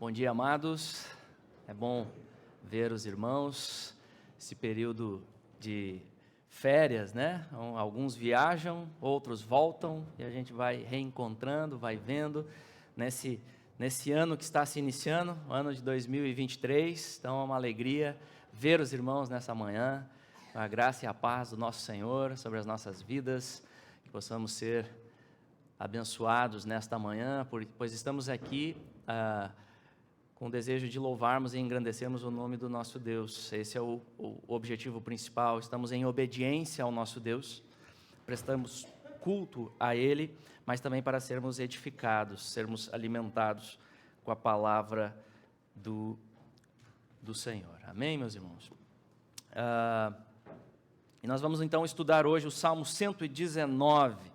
Bom dia, amados. É bom ver os irmãos. Esse período de férias, né? Alguns viajam, outros voltam e a gente vai reencontrando, vai vendo nesse ano que está se iniciando, o ano de 2023. Então é uma alegria ver os irmãos nessa manhã. A graça e a paz do nosso Senhor sobre as nossas vidas, que possamos ser abençoados nesta manhã, pois estamos aqui com o desejo de louvarmos e engrandecermos o nome do nosso Deus. Esse é o objetivo principal. Estamos em obediência ao nosso Deus, prestamos culto a Ele, mas também para sermos edificados, sermos alimentados com a palavra do Senhor. Amém, meus irmãos? E nós vamos então estudar hoje o Salmo 119,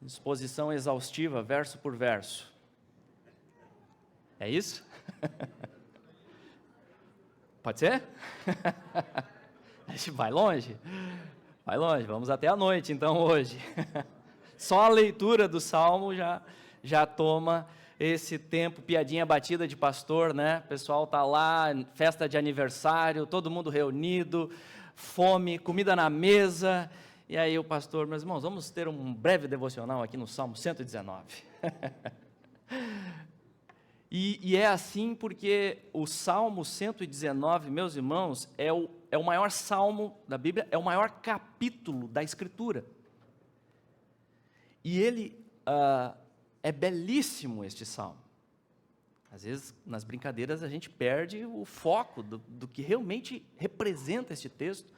exposição exaustiva, verso por verso. É isso? Pode ser? A gente vai longe? Vai longe, vamos até a noite então hoje. Só a leitura do Salmo já toma esse tempo, piadinha batida de pastor, né? O pessoal tá lá, festa de aniversário, todo mundo reunido, fome, comida na mesa, e aí o pastor, meus irmãos, vamos ter um breve devocional aqui no Salmo 119. E é assim porque o Salmo 119, meus irmãos, é o maior salmo da Bíblia, é o maior capítulo da Escritura. E ele é belíssimo, este salmo. Às vezes, nas brincadeiras, a gente perde o foco do que realmente representa este texto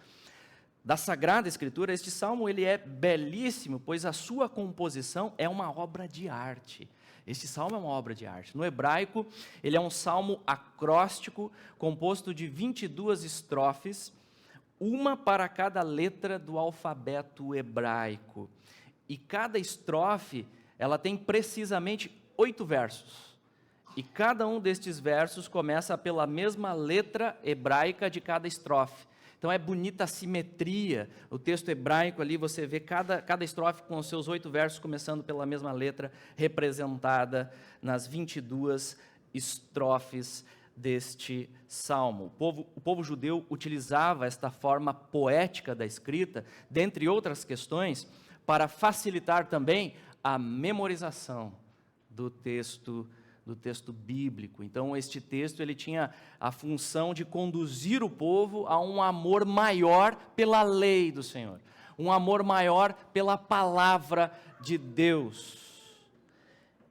da Sagrada Escritura. Este salmo ele é belíssimo, pois a sua composição é uma obra de arte. Este salmo é uma obra de arte. No hebraico, ele é um salmo acróstico, composto de 22 estrofes, uma para cada letra do alfabeto hebraico. E cada estrofe, ela tem precisamente 8 versos. E cada um destes versos começa pela mesma letra hebraica de cada estrofe. Então é bonita a simetria, o texto hebraico ali, você vê cada estrofe com os seus 8 versos começando pela mesma letra, representada nas 22 estrofes deste salmo. O povo judeu utilizava esta forma poética da escrita, dentre outras questões, para facilitar também a memorização do texto bíblico. Então, este texto ele tinha a função de conduzir o povo a um amor maior pela lei do Senhor, um amor maior pela palavra de Deus.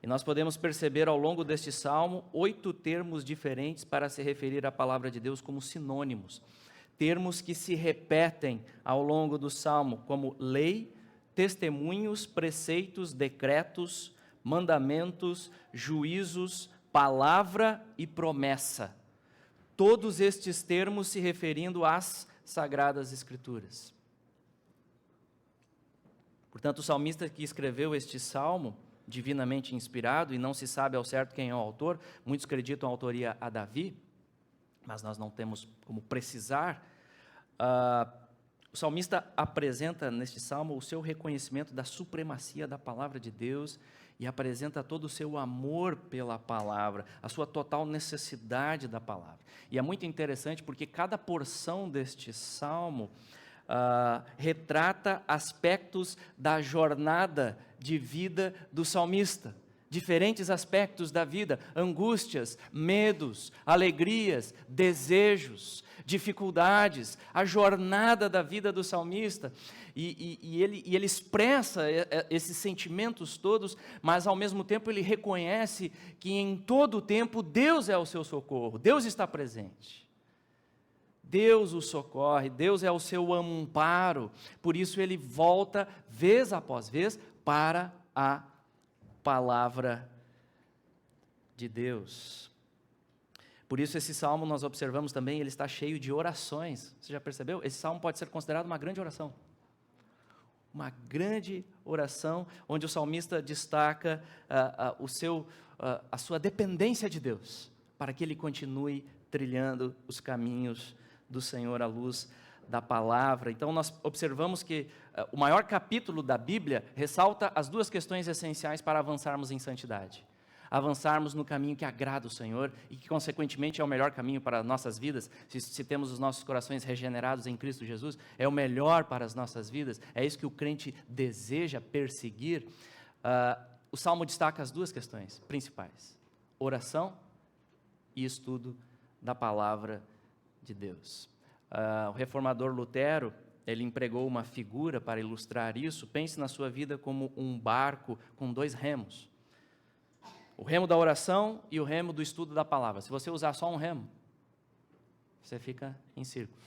E nós podemos perceber ao longo deste salmo 8 termos diferentes para se referir à palavra de Deus como sinônimos. Termos que se repetem ao longo do salmo, como lei, testemunhos, preceitos, decretos, mandamentos, juízos, palavra e promessa. Todos estes termos se referindo às Sagradas Escrituras. Portanto, o salmista que escreveu este salmo, divinamente inspirado, e não se sabe ao certo quem é o autor, muitos acreditam a autoria a Davi, mas nós não temos como precisar. O salmista apresenta neste salmo o seu reconhecimento da supremacia da palavra de Deus e apresenta todo o seu amor pela palavra, a sua total necessidade da palavra. E é muito interessante porque cada porção deste salmo retrata aspectos da jornada de vida do salmista. Diferentes aspectos da vida, angústias, medos, alegrias, desejos, dificuldades, a jornada da vida do salmista, e ele expressa esses sentimentos todos, mas ao mesmo tempo ele reconhece que em todo o tempo Deus é o seu socorro, Deus está presente. Deus o socorre, Deus é o seu amparo, por isso ele volta vez após vez para a palavra de Deus. Por isso esse salmo nós observamos também, ele está cheio de orações. Você já percebeu? Esse salmo pode ser considerado uma grande oração. Uma grande oração, onde o salmista destaca a sua dependência de Deus, para que ele continue trilhando os caminhos do Senhor à luz da palavra. Então nós observamos que o maior capítulo da Bíblia ressalta as duas questões essenciais para avançarmos em santidade. avançarmos no caminho que agrada o Senhor e que, consequentemente, é o melhor caminho para as nossas vidas. Se temos os nossos corações regenerados em Cristo Jesus, é o melhor para as nossas vidas, é isso que o crente deseja perseguir. O Salmo destaca as duas questões principais: oração e estudo da palavra de Deus. O reformador Lutero, ele empregou uma figura para ilustrar isso. Pense na sua vida como um barco com dois remos. O remo da oração e o remo do estudo da palavra. Se você usar só um remo, você fica em círculo,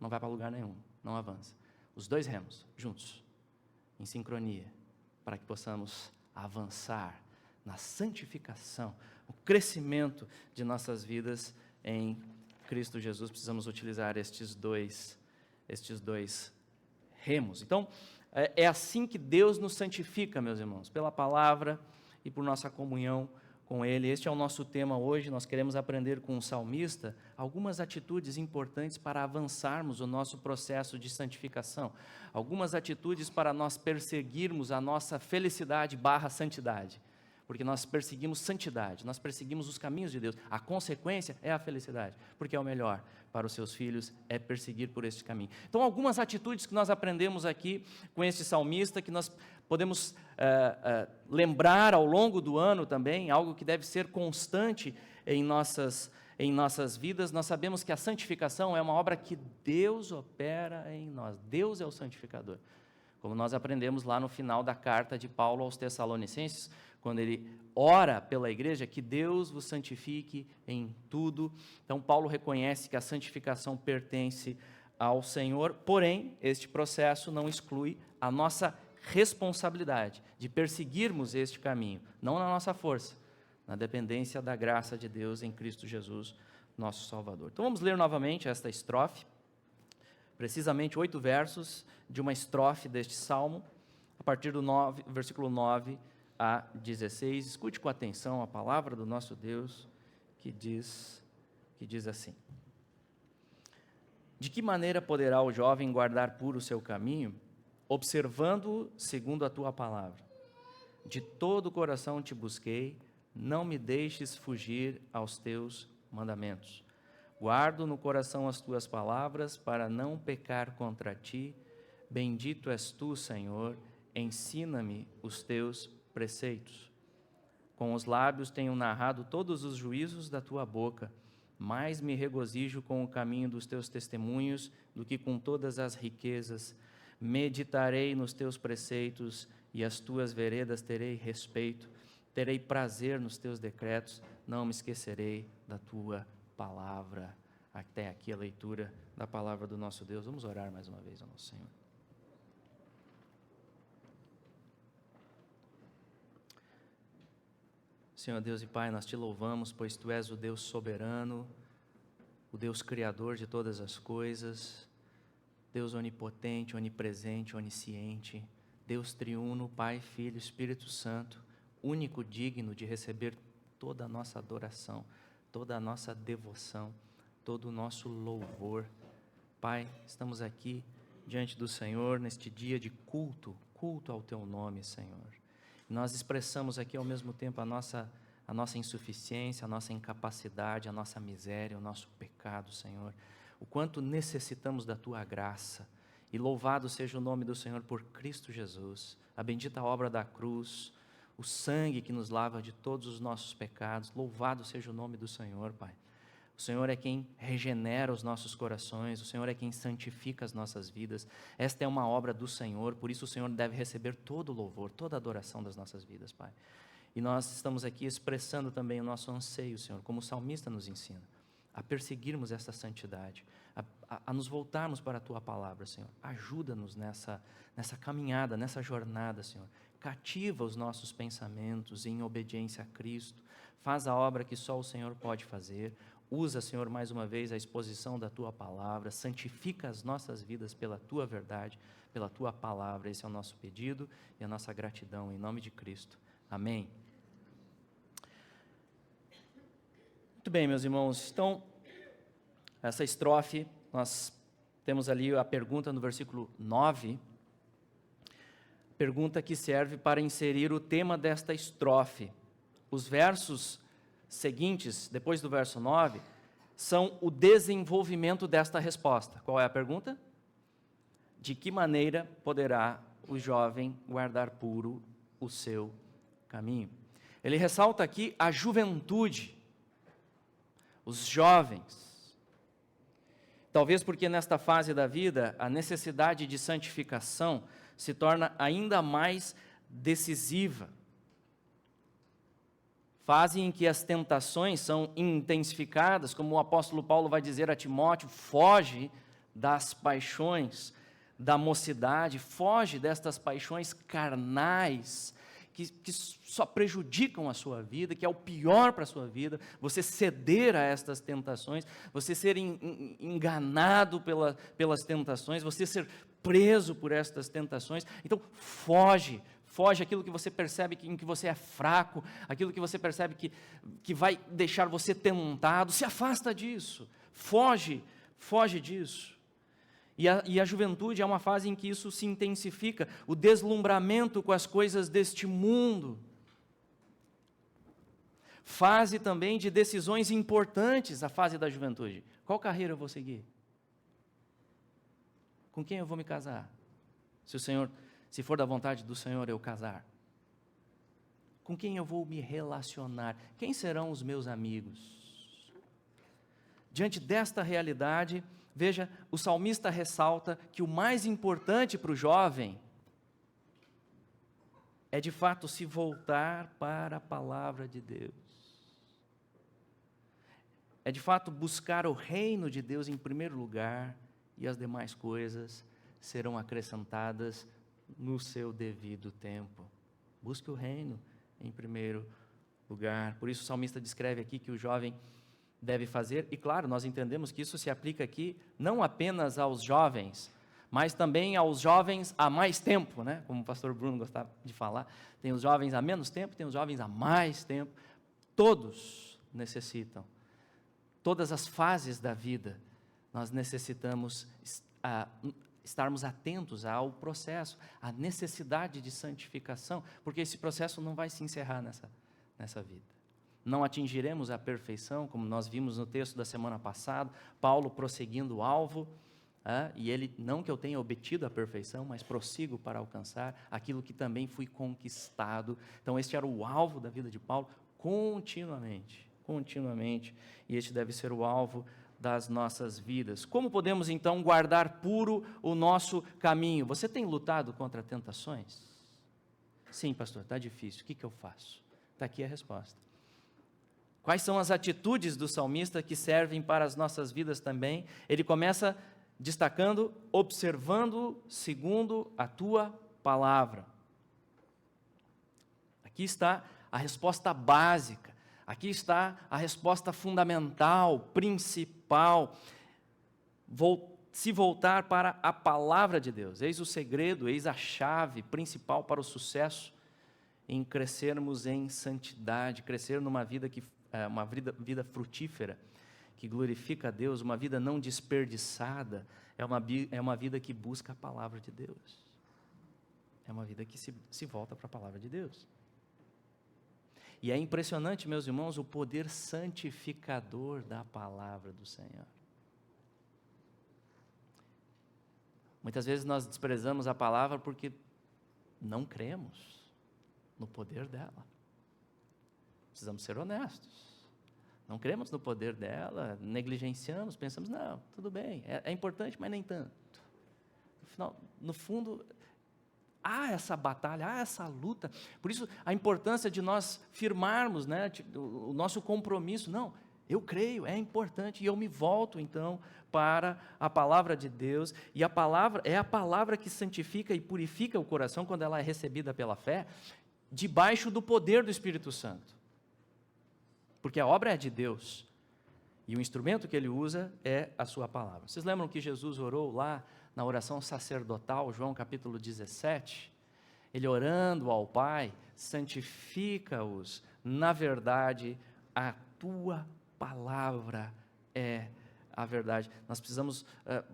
não vai para lugar nenhum, não avança. Os dois remos, juntos, em sincronia, para que possamos avançar na santificação, o crescimento de nossas vidas em Cristo Jesus. Precisamos utilizar estes dois remos. Então, é assim que Deus nos santifica, meus irmãos, pela palavra e por nossa comunhão com Ele. Este é o nosso tema hoje. Nós queremos aprender com o salmista algumas atitudes importantes para avançarmos o nosso processo de santificação, algumas atitudes para nós perseguirmos a nossa felicidade / santidade, porque nós perseguimos santidade, nós perseguimos os caminhos de Deus. A consequência é a felicidade, porque é o melhor para os seus filhos, é perseguir por este caminho. Então, algumas atitudes que nós aprendemos aqui com este salmista, que nós podemos lembrar ao longo do ano também, algo que deve ser constante em nossas vidas. Nós sabemos que a santificação é uma obra que Deus opera em nós. Deus é o santificador. Como nós aprendemos lá no final da carta de Paulo aos Tessalonicenses, quando ele ora pela igreja, que Deus vos santifique em tudo. Então, Paulo reconhece que a santificação pertence ao Senhor, porém, este processo não exclui a nossa responsabilidade de perseguirmos este caminho, não na nossa força, na dependência da graça de Deus em Cristo Jesus, nosso Salvador. Então, vamos ler novamente esta estrofe, precisamente 8 versos de uma estrofe deste salmo, a partir do versículo 9 a 16, escute com atenção a palavra do nosso Deus, que diz assim: de que maneira poderá o jovem guardar puro o seu caminho, observando-o segundo a tua palavra? De todo o coração te busquei, não me deixes fugir aos teus mandamentos. Guardo no coração as tuas palavras, para não pecar contra ti. Bendito és tu, Senhor, ensina-me os teus preceitos. Com os lábios tenho narrado todos os juízos da tua boca, mais me regozijo com o caminho dos teus testemunhos do que com todas as riquezas. Meditarei nos teus preceitos e as tuas veredas terei respeito. Terei prazer nos teus decretos, não me esquecerei da tua palavra. Até aqui a leitura da palavra do nosso Deus. Vamos orar mais uma vez ao nosso Senhor. Senhor Deus e Pai, nós te louvamos, pois Tu és o Deus soberano, o Deus criador de todas as coisas, Deus onipotente, onipresente, onisciente, Deus triuno, Pai, Filho, Espírito Santo, único digno de receber toda a nossa adoração, toda a nossa devoção, todo o nosso louvor. Pai, estamos aqui diante do Senhor neste dia de culto ao Teu nome, Senhor. Nós expressamos aqui ao mesmo tempo a nossa insuficiência, a nossa incapacidade, a nossa miséria, o nosso pecado, Senhor. O quanto necessitamos da Tua graça. E louvado seja o nome do Senhor por Cristo Jesus, a bendita obra da cruz, o sangue que nos lava de todos os nossos pecados. Louvado seja o nome do Senhor, Pai. O Senhor é quem regenera os nossos corações, o Senhor é quem santifica as nossas vidas. Esta é uma obra do Senhor, por isso o Senhor deve receber todo o louvor, toda a adoração das nossas vidas, Pai. E nós estamos aqui expressando também o nosso anseio, Senhor, como o salmista nos ensina, a perseguirmos essa santidade, a nos voltarmos para a Tua palavra, Senhor. Ajuda-nos nessa caminhada, nessa jornada, Senhor. Cativa os nossos pensamentos em obediência a Cristo. Faz a obra que só o Senhor pode fazer. Usa, Senhor, mais uma vez a exposição da Tua palavra, santifica as nossas vidas pela Tua verdade, pela Tua palavra. Esse é o nosso pedido e a nossa gratidão, em nome de Cristo. Amém. Muito bem, meus irmãos, então, essa estrofe, nós temos ali a pergunta no versículo 9, pergunta que serve para inserir o tema desta estrofe. os versos seguintes, depois do verso 9, são o desenvolvimento desta resposta. Qual é a pergunta? De que maneira poderá o jovem guardar puro o seu caminho? Ele ressalta aqui a juventude, os jovens. Talvez porque nesta fase da vida a necessidade de santificação se torna ainda mais decisiva. Fase em que as tentações são intensificadas, como o apóstolo Paulo vai dizer a Timóteo: foge das paixões da mocidade, foge destas paixões carnais, que só prejudicam a sua vida, que é o pior para a sua vida, você ceder a estas tentações, você ser enganado pelas tentações, você ser preso por estas tentações. Então, foge aquilo que você percebe em que você é fraco, aquilo que você percebe que vai deixar você tentado, se afasta disso, foge disso. E a juventude é uma fase em que isso se intensifica, o deslumbramento com as coisas deste mundo. Fase também de decisões importantes, a fase da juventude. Qual carreira eu vou seguir? Com quem eu vou me casar? Se for da vontade do Senhor eu casar. Com quem eu vou me relacionar? Quem serão os meus amigos? Diante desta realidade, veja, o salmista ressalta que o mais importante para o jovem é de fato se voltar para a palavra de Deus. É de fato buscar o reino de Deus em primeiro lugar, e as demais coisas serão acrescentadas no seu devido tempo. Busque o reino em primeiro lugar. Por isso o salmista descreve aqui que o jovem deve fazer, e claro, nós entendemos que isso se aplica aqui não apenas aos jovens, mas também aos jovens há mais tempo, né? Como o pastor Bruno gostava de falar, tem os jovens há menos tempo, tem os jovens há mais tempo, todos necessitam, todas as fases da vida, nós necessitamos estarmos atentos ao processo, à necessidade de santificação, porque esse processo não vai se encerrar nessa vida. Não atingiremos a perfeição, como nós vimos no texto da semana passada, Paulo prosseguindo o alvo, e ele, não que eu tenha obtido a perfeição, mas prossigo para alcançar aquilo que também fui conquistado. Então este era o alvo da vida de Paulo, continuamente, e este deve ser o alvo das nossas vidas. Como podemos então guardar puro o nosso caminho? Você tem lutado contra tentações? Sim, pastor, está difícil, o que eu faço? Está aqui a resposta. Quais são as atitudes do salmista que servem para as nossas vidas também? Ele começa destacando, observando segundo a tua palavra. Aqui está a resposta básica, aqui está a resposta fundamental, principal. Se voltar para a palavra de Deus, eis o segredo, eis a chave principal para o sucesso em crescermos em santidade, crescer numa vida uma vida frutífera, que glorifica a Deus, uma vida não desperdiçada, é uma vida que busca a palavra de Deus, é uma vida que se volta para a palavra de Deus. E é impressionante, meus irmãos, o poder santificador da palavra do Senhor. Muitas vezes nós desprezamos a palavra porque não cremos no poder dela. Precisamos ser honestos. Não cremos no poder dela, negligenciamos, pensamos, não, tudo bem, é importante, mas nem tanto. No fundo, há essa batalha, há essa luta. Por isso, a importância de nós firmarmos, né, o nosso compromisso. Não, eu creio, é importante, e eu me volto, então, para a palavra de Deus. E é a palavra que santifica e purifica o coração quando ela é recebida pela fé, debaixo do poder do Espírito Santo. Porque a obra é de Deus, e o instrumento que ele usa é a sua palavra. Vocês lembram que Jesus orou lá na oração sacerdotal, João capítulo 17? Ele orando ao Pai, santifica-os, na verdade, a tua palavra é a verdade. Nós precisamos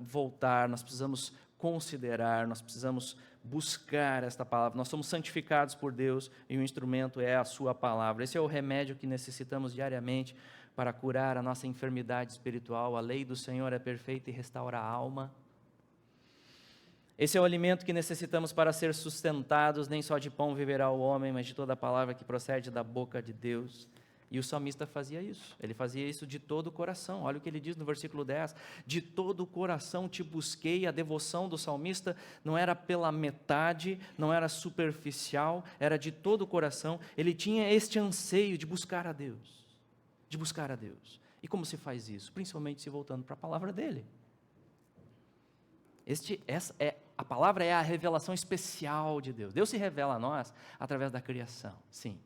voltar, nós precisamos considerar, nós precisamos buscar esta palavra. Nós somos santificados por Deus e o instrumento é a sua palavra. Esse é o remédio que necessitamos diariamente para curar a nossa enfermidade espiritual. A lei do Senhor é perfeita e restaura a alma. Esse é o alimento que necessitamos para ser sustentados. Nem só de pão viverá o homem, mas de toda a palavra que procede da boca de Deus. E o salmista fazia isso, ele fazia isso de todo o coração. Olha o que ele diz no versículo 10, de todo o coração te busquei. A devoção do salmista não era pela metade, não era superficial, era de todo o coração. Ele tinha este anseio de buscar a Deus, de buscar a Deus. E como se faz isso? Principalmente se voltando para a palavra dele. A palavra é a revelação especial de Deus. Deus se revela a nós através da criação, sim.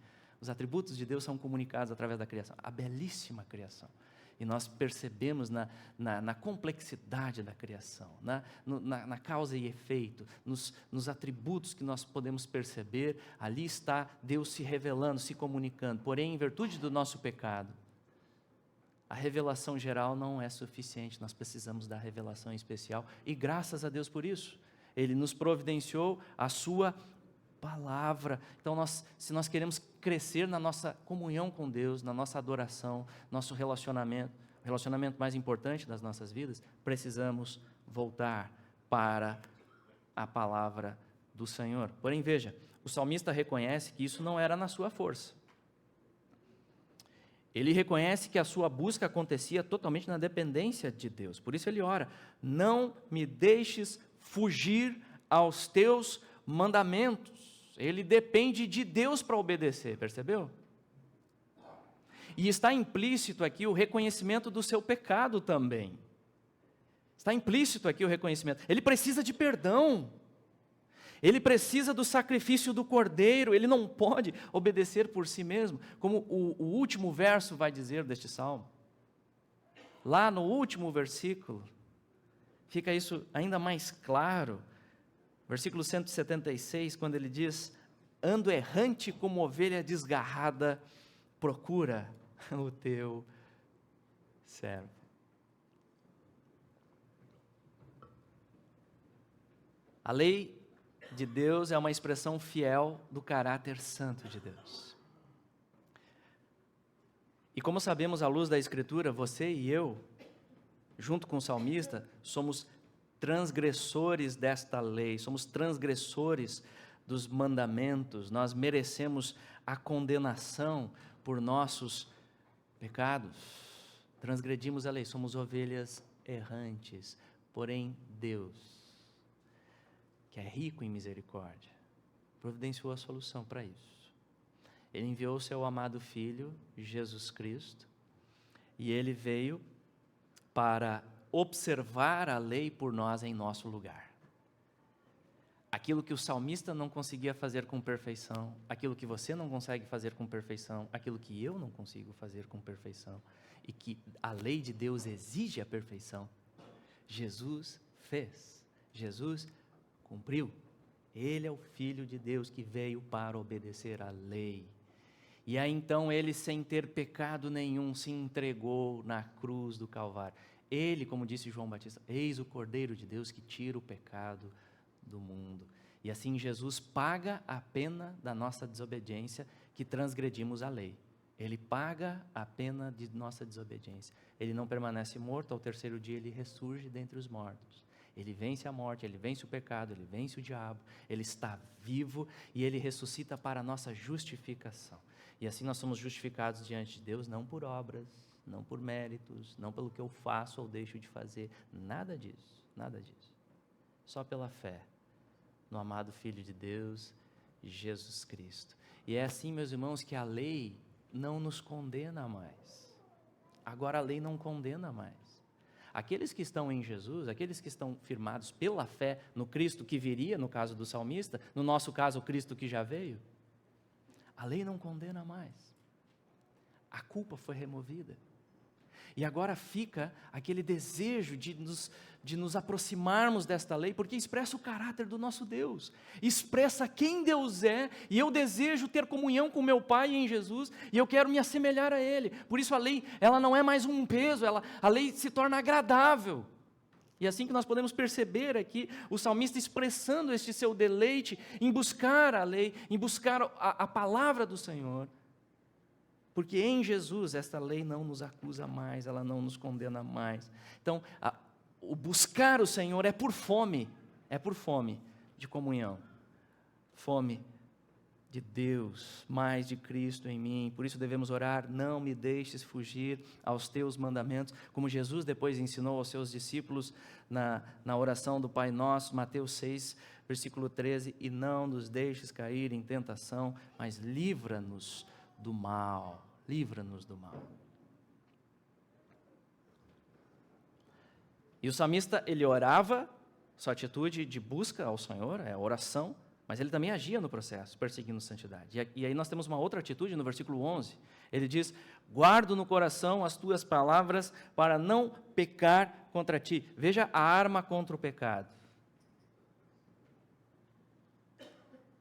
Os atributos de Deus são comunicados através da criação, a belíssima criação. E nós percebemos na complexidade da criação, na causa e efeito, nos atributos que nós podemos perceber, ali está Deus se revelando, se comunicando. Porém, em virtude do nosso pecado, a revelação geral não é suficiente, nós precisamos da revelação especial. E graças a Deus por isso, Ele nos providenciou a sua palavra. Então, se nós queremos crescer na nossa comunhão com Deus, na nossa adoração, nosso relacionamento, o relacionamento mais importante das nossas vidas, precisamos voltar para a palavra do Senhor. Porém, veja, o salmista reconhece que isso não era na sua força. Ele reconhece que a sua busca acontecia totalmente na dependência de Deus. Por isso ele ora: não me deixes fugir aos teus mandamentos. Ele depende de Deus para obedecer, percebeu? E está implícito aqui o reconhecimento do seu pecado também. Está implícito aqui o reconhecimento. Ele precisa de perdão. Ele precisa do sacrifício do cordeiro. Ele não pode obedecer por si mesmo, como o último verso vai dizer deste salmo. Lá no último versículo, fica isso ainda mais claro. Versículo 176, quando ele diz: ando errante como ovelha desgarrada, procura o teu servo. A lei de Deus é uma expressão fiel do caráter santo de Deus. E como sabemos à luz da Escritura, você e eu, junto com o salmista, somos transgressores desta lei, somos transgressores dos mandamentos. Nós merecemos a condenação por nossos pecados. Transgredimos a lei, somos ovelhas errantes. Porém, Deus, que é rico em misericórdia, providenciou a solução para isso. Ele enviou o seu amado Filho, Jesus Cristo, e Ele veio para observar a lei por nós em nosso lugar. Aquilo que o salmista não conseguia fazer com perfeição, aquilo que você não consegue fazer com perfeição, aquilo que eu não consigo fazer com perfeição, e que a lei de Deus exige a perfeição, Jesus fez, Jesus cumpriu. Ele é o Filho de Deus que veio para obedecer à lei. E aí então ele, sem ter pecado nenhum, se entregou na cruz do Calvário. Ele, como disse João Batista, eis o Cordeiro de Deus que tira o pecado do mundo. E assim Jesus paga a pena da nossa desobediência, que transgredimos a lei. Ele paga a pena de nossa desobediência. Ele não permanece morto, ao terceiro dia ele ressurge dentre os mortos. Ele vence a morte, ele vence o pecado, ele vence o diabo, ele está vivo e ele ressuscita para a nossa justificação. E assim nós somos justificados diante de Deus, não por obras, não por méritos, não pelo que eu faço ou deixo de fazer, nada disso, só pela fé no amado Filho de Deus, Jesus Cristo. E é assim, meus irmãos, que a lei não nos condena mais. Agora a lei não condena mais. Aqueles que estão em Jesus, aqueles que estão firmados pela fé no Cristo que viria, no caso do salmista, no nosso caso o Cristo que já veio, a lei não condena mais. A culpa foi removida. E agora fica aquele desejo de nos de nos aproximarmos desta lei, porque expressa o caráter do nosso Deus, expressa quem Deus é, e eu desejo ter comunhão com meu Pai em Jesus, e eu quero me assemelhar a Ele. Por isso a lei, ela não é mais um peso, a lei se torna agradável. E assim que nós podemos perceber aqui, o salmista expressando este seu deleite em buscar a lei, em buscar a palavra do Senhor, porque em Jesus esta lei não nos acusa mais, ela não nos condena mais. Então, o buscar o Senhor é por fome de comunhão, fome de Deus, mais de Cristo em mim. Por isso devemos orar: não me deixes fugir aos teus mandamentos, como Jesus depois ensinou aos seus discípulos na oração do Pai Nosso, Mateus 6, versículo 13, e não nos deixes cair em tentação, mas livra-nos do mal, livra-nos do mal. E o salmista, ele orava, sua atitude de busca ao Senhor, é a oração, mas ele também agia no processo, perseguindo santidade. E aí nós temos uma outra atitude no versículo 11, ele diz: guardo no coração as tuas palavras para não pecar contra ti. Veja a arma contra o pecado.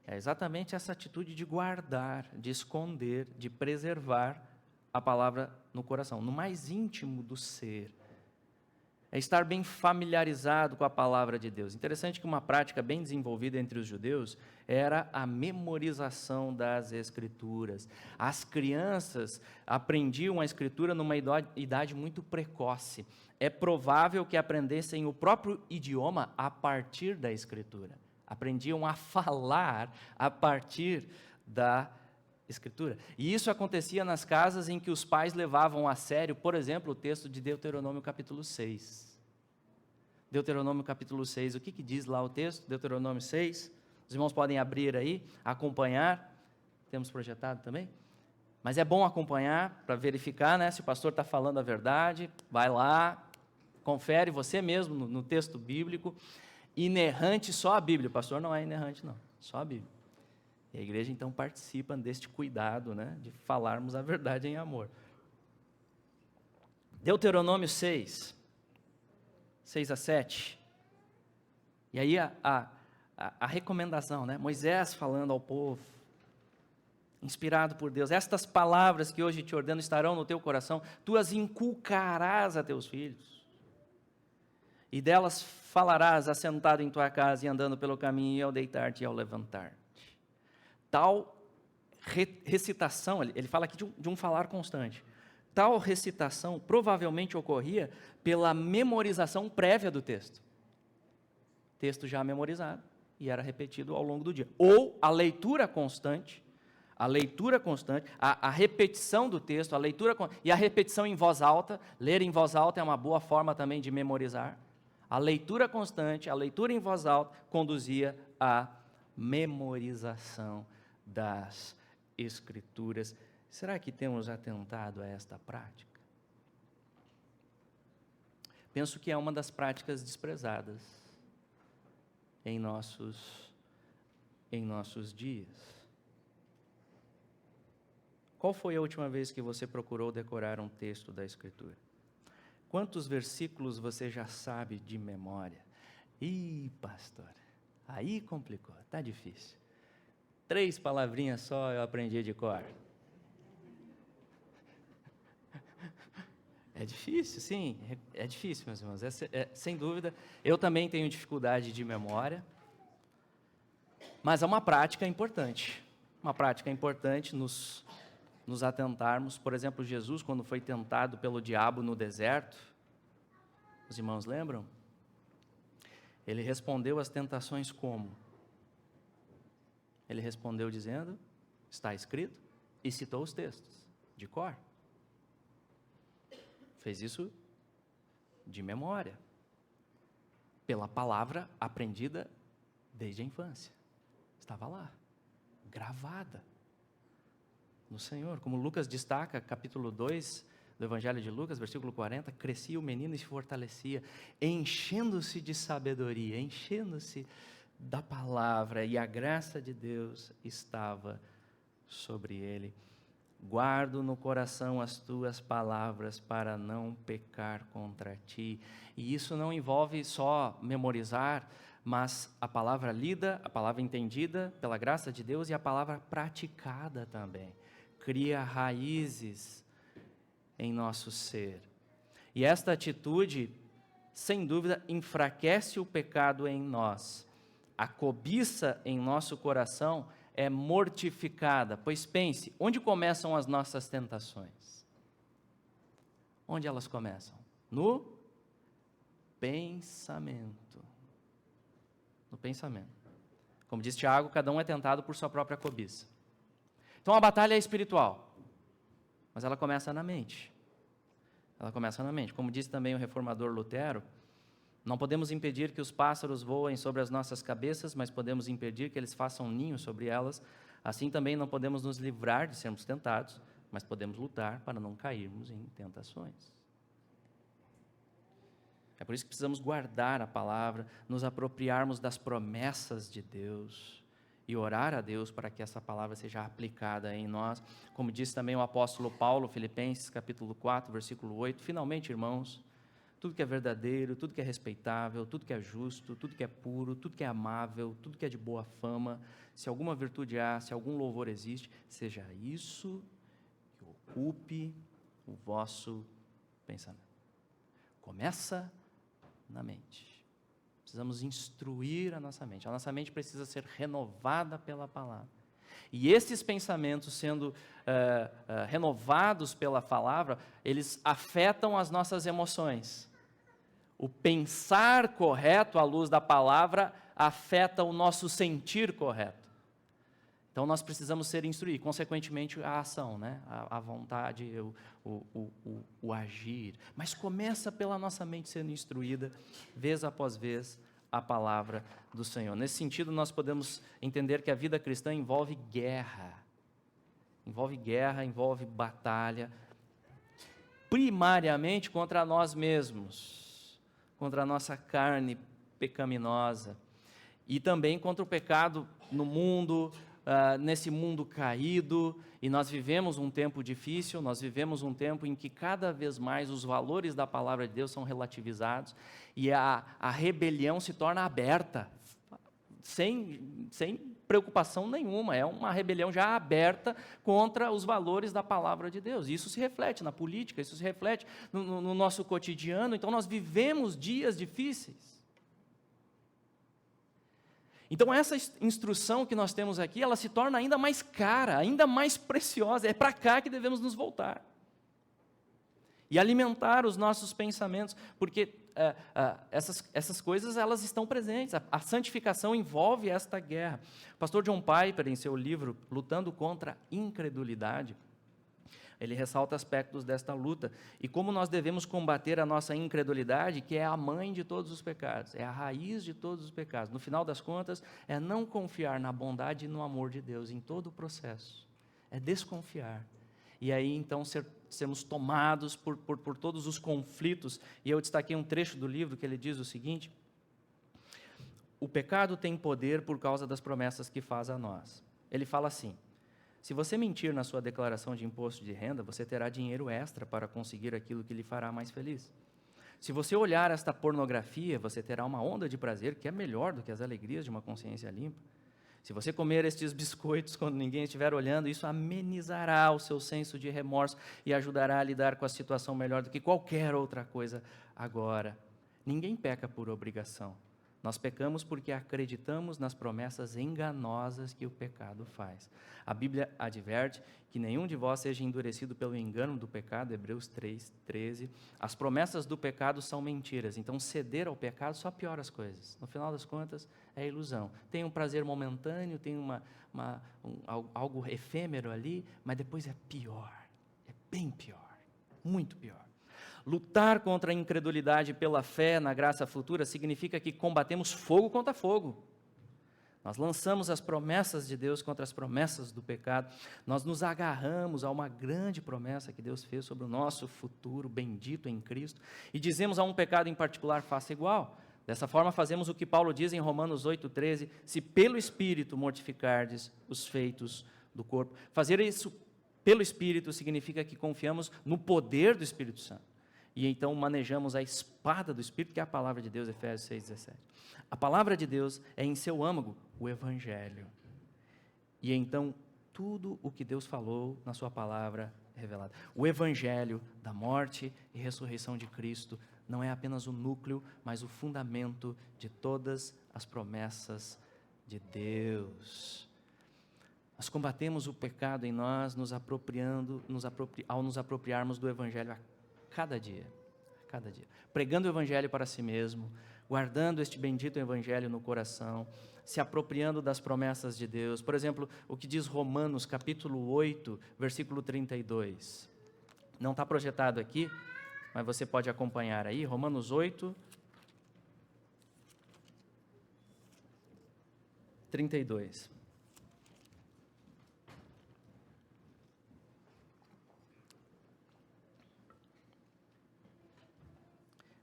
É exatamente essa atitude de guardar, de esconder, de preservar a palavra no coração, no mais íntimo do ser. É estar bem familiarizado com a palavra de Deus. Interessante que uma prática bem desenvolvida entre os judeus era a memorização das Escrituras. As crianças aprendiam a Escritura numa idade muito precoce. É provável que aprendessem o próprio idioma a partir da Escritura. Aprendiam a falar a partir da Escritura. E isso acontecia nas casas em que os pais levavam a sério, por exemplo, o texto de Deuteronômio capítulo 6. Deuteronômio capítulo 6, o que diz lá o texto? Deuteronômio 6, os irmãos podem abrir aí, acompanhar, temos projetado também, mas é bom acompanhar para verificar, né, se o pastor está falando a verdade. Vai lá, confere você mesmo no texto bíblico. Inerrante só a Bíblia, o pastor não é inerrante não, só a Bíblia. E a igreja, então, participa deste cuidado, né, de falarmos a verdade em amor. Deuteronômio 6, 6 a 7. E aí a recomendação, né, Moisés falando ao povo, inspirado por Deus: estas palavras que hoje te ordeno estarão no teu coração, tu as inculcarás a teus filhos, e delas falarás assentado em tua casa e andando pelo caminho, e ao deitar-te e ao levantar-te. Tal recitação, ele fala aqui de um falar constante. Tal recitação provavelmente ocorria pela memorização prévia do texto. Texto já memorizado e era repetido ao longo do dia. Ou a leitura constante, a repetição do texto, e a repetição em voz alta. Ler em voz alta é uma boa forma também de memorizar. A leitura constante, a leitura em voz alta conduzia à memorização das Escrituras. Será que temos atentado a esta prática? Penso que é uma das práticas desprezadas em nossos dias. Qual foi a última vez que você procurou decorar um texto da Escritura? Quantos versículos você já sabe de memória? Ih, pastor, aí complicou, está difícil. 3 palavrinhas só eu aprendi de cor. É difícil, sim, é difícil, meus irmãos, sem dúvida. Eu também tenho dificuldade de memória, mas é uma prática importante nos atentarmos. Por exemplo, Jesus, quando foi tentado pelo diabo no deserto, os irmãos lembram? Ele respondeu às tentações como? Ele respondeu dizendo: está escrito, e citou os textos de cor. Fez isso de memória, pela palavra aprendida desde a infância. Estava lá, gravada no Senhor. Como Lucas destaca, capítulo 2 do Evangelho de Lucas, versículo 40, crescia o menino e se fortalecia, enchendo-se de sabedoria, enchendo-se da palavra, e a graça de Deus estava sobre ele. Guardo no coração as tuas palavras para não pecar contra ti. E isso não envolve só memorizar, mas a palavra lida, a palavra entendida pela graça de Deus e a palavra praticada também. Cria raízes em nosso ser. E esta atitude, sem dúvida, enfraquece o pecado em nós. A cobiça em nosso coração é mortificada, pois pense, onde começam as nossas tentações? Onde elas começam? No pensamento. No pensamento. Como diz Tiago, cada um é tentado por sua própria cobiça. Então a batalha é espiritual, mas ela começa na mente. Ela começa na mente. Como disse também o reformador Lutero, não podemos impedir que os pássaros voem sobre as nossas cabeças, mas podemos impedir que eles façam ninho sobre elas. Assim também não podemos nos livrar de sermos tentados, mas podemos lutar para não cairmos em tentações. É por isso que precisamos guardar a palavra, nos apropriarmos das promessas de Deus e orar a Deus para que essa palavra seja aplicada em nós. Como diz também o apóstolo Paulo, Filipenses capítulo 4, versículo 8, finalmente, irmãos, tudo que é verdadeiro, tudo que é respeitável, tudo que é justo, tudo que é puro, tudo que é amável, tudo que é de boa fama, se alguma virtude há, se algum louvor existe, seja isso que ocupe o vosso pensamento. Começa na mente. Precisamos instruir a nossa mente. A nossa mente precisa ser renovada pela palavra. E esses pensamentos sendo renovados pela palavra, eles afetam as nossas emoções. O pensar correto à luz da palavra afeta o nosso sentir correto. Então nós precisamos ser instruídos, consequentemente a ação, né? A vontade, o agir. Mas começa pela nossa mente sendo instruída, vez após vez, a palavra do Senhor. Nesse sentido, nós podemos entender que a vida cristã envolve guerra. Envolve batalha, primariamente contra nós mesmos, contra a nossa carne pecaminosa, e também contra o pecado no mundo, nesse mundo caído, e nós vivemos um tempo difícil, nós vivemos um tempo em que cada vez mais os valores da palavra de Deus são relativizados, e a rebelião se torna aberta, sem preocupação nenhuma, é uma rebelião já aberta contra os valores da palavra de Deus. Isso se reflete na política, isso se reflete no nosso cotidiano. Então nós vivemos dias difíceis. Então essa instrução que nós temos aqui, ela se torna ainda mais cara, ainda mais preciosa. É para cá que devemos nos voltar. E alimentar os nossos pensamentos, porque essas coisas, elas estão presentes. A santificação envolve esta guerra. O pastor John Piper, em seu livro Lutando contra a Incredulidade, ele ressalta aspectos desta luta e como nós devemos combater a nossa incredulidade, que é a mãe de todos os pecados, é a raiz de todos os pecados. No final das contas, é não confiar na bondade e no amor de Deus em todo o processo. É desconfiar. E aí, então, sermos tomados por todos os conflitos. E eu destaquei um trecho do livro que ele diz o seguinte: o pecado tem poder por causa das promessas que faz a nós. Ele fala assim: se você mentir na sua declaração de imposto de renda, você terá dinheiro extra para conseguir aquilo que lhe fará mais feliz. Se você olhar esta pornografia, você terá uma onda de prazer que é melhor do que as alegrias de uma consciência limpa. Se você comer estes biscoitos quando ninguém estiver olhando, isso amenizará o seu senso de remorso e ajudará a lidar com a situação melhor do que qualquer outra coisa agora. Ninguém peca por obrigação. Nós pecamos porque acreditamos nas promessas enganosas que o pecado faz. A Bíblia adverte que nenhum de vós seja endurecido pelo engano do pecado, Hebreus 3:13. As promessas do pecado são mentiras, então ceder ao pecado só piora as coisas. No final das contas, é ilusão. Tem um prazer momentâneo, tem algo efêmero ali, mas depois é pior, é bem pior, muito pior. Lutar contra a incredulidade pela fé na graça futura significa que combatemos fogo contra fogo. Nós lançamos as promessas de Deus contra as promessas do pecado. Nós nos agarramos a uma grande promessa que Deus fez sobre o nosso futuro bendito em Cristo e dizemos a um pecado em particular: faça igual. Dessa forma fazemos o que Paulo diz em Romanos 8:13: se pelo Espírito mortificardes os feitos do corpo. Fazer isso pelo Espírito significa que confiamos no poder do Espírito Santo. E então manejamos a espada do Espírito, que é a palavra de Deus, Efésios 6,17. A palavra de Deus é em seu âmago o Evangelho. E então tudo o que Deus falou na sua palavra é revelado. O Evangelho da morte e ressurreição de Cristo não é apenas o núcleo, mas o fundamento de todas as promessas de Deus. Nós combatemos o pecado em nós, ao nos apropriarmos do Evangelho a cada dia, pregando o Evangelho para si mesmo, guardando este bendito Evangelho no coração, se apropriando das promessas de Deus. Por exemplo, o que diz Romanos capítulo 8, versículo 32. Não está projetado aqui, mas você pode acompanhar aí, Romanos 8, 32.